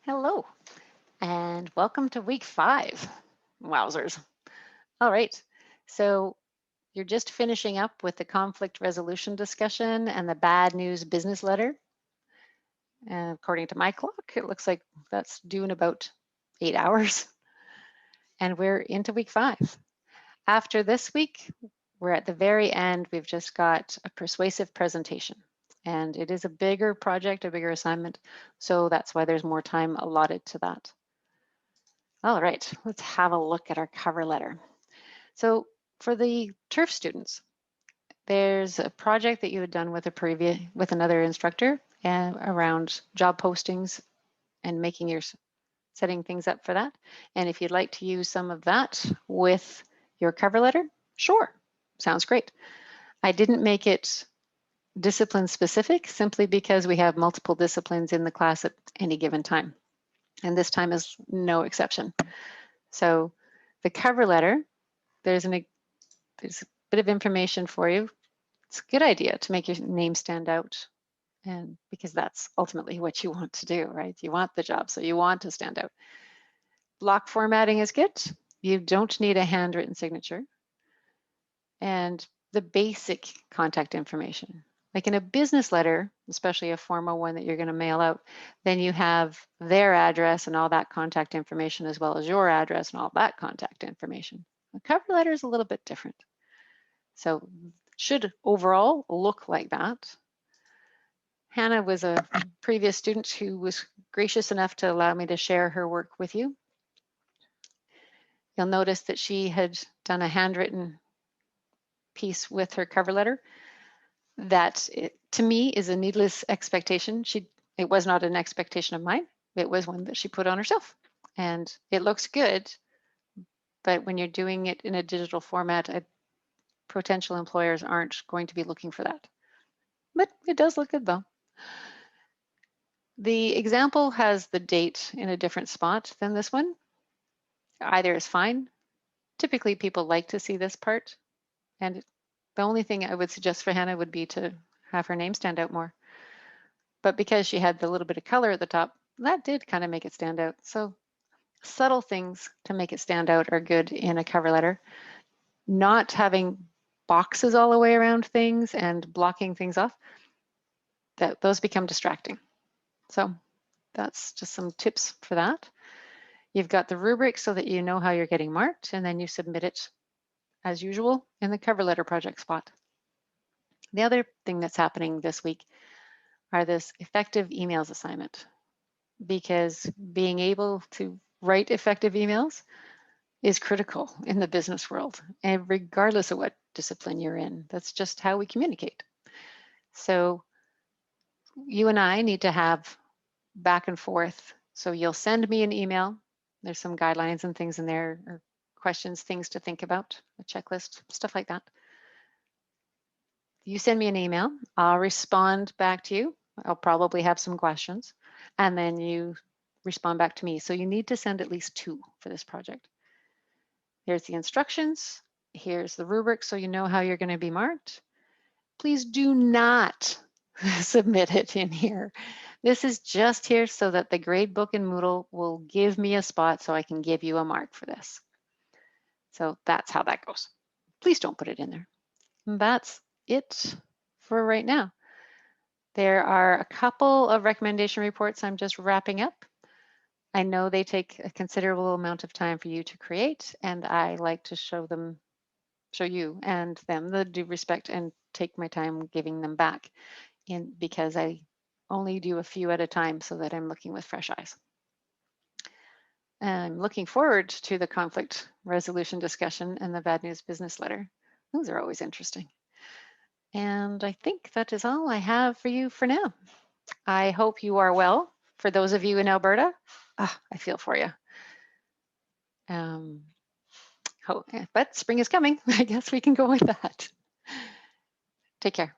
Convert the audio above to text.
Hello, and welcome to week 5. Wowzers. All right. So you're just finishing up with the conflict resolution discussion and the bad news business letter. And according to my clock, it looks like that's due in about 8 hours. And we're into week 5. After this week, we're at the very end. We've just got a persuasive presentation. And it is a bigger project, a bigger assignment. So that's why there's more time allotted to that. All right, let's have a look at our cover letter. So for the TERF students, there's a project that you had done with another instructor around job postings and setting things up for that. And if you'd like to use some of that with your cover letter, sure, sounds great. I didn't make it discipline specific simply because we have multiple disciplines in the class at any given time. And this time is no exception. So the cover letter, there's a bit of information for you. It's a good idea to make your name stand out, and because that's ultimately what you want to do, right? You want the job, so you want to stand out. Block formatting is good. You don't need a handwritten signature. And the basic contact information. Like in a business letter, especially a formal one that you're going to mail out, then you have their address and all that contact information, as well as your address and all that contact information. A cover letter is a little bit different. So should overall look like that. Hannah was a previous student who was gracious enough to allow me to share her work with you. You'll notice that she had done a handwritten piece with her cover letter. That to me is a needless expectation. It was not an expectation of mine. It was one that she put on herself. And it looks good, but when you're doing it in a digital format, potential employers aren't going to be looking for that. But it does look good though. The example has the date in a different spot than this one. Either is fine. Typically people like to see this part. And the only thing I would suggest for Hannah would be to have her name stand out more. But because she had the little bit of color at the top, that did kind of make it stand out. So subtle things to make it stand out are good in a cover letter. Not having boxes all the way around things and blocking things off, those become distracting. So that's just some tips for that. You've got the rubric so that you know how you're getting marked, and then you submit it as usual in the cover letter project spot. The other thing that's happening this week are this effective emails assignment, because being able to write effective emails is critical in the business world, and regardless of what discipline you're in, that's just how we communicate. So you and I need to have back and forth. So you'll send me an email. There's some guidelines and things in there, or questions, things to think about, a checklist, stuff like that. You send me an email, I'll respond back to you. I'll probably have some questions, and then you respond back to me. So you need to send at least 2 for this project. Here's the instructions. Here's the rubric so you know how you're going to be marked. Please do not submit it in here. This is just here so that the gradebook in Moodle will give me a spot so I can give you a mark for this. So that's how that goes. Please don't put it in there. And that's it for right now. There are a couple of recommendation reports I'm just wrapping up. I know they take a considerable amount of time for you to create, and I like to show you and them the due respect and take my time giving them back because I only do a few at a time so that I'm looking with fresh eyes. And I'm looking forward to the conflict resolution discussion and the bad news business letter. Those are always interesting. And I think that is all I have for you for now. I hope you are well. For those of you in Alberta, I feel for you. But spring is coming. I guess we can go with that. Take care.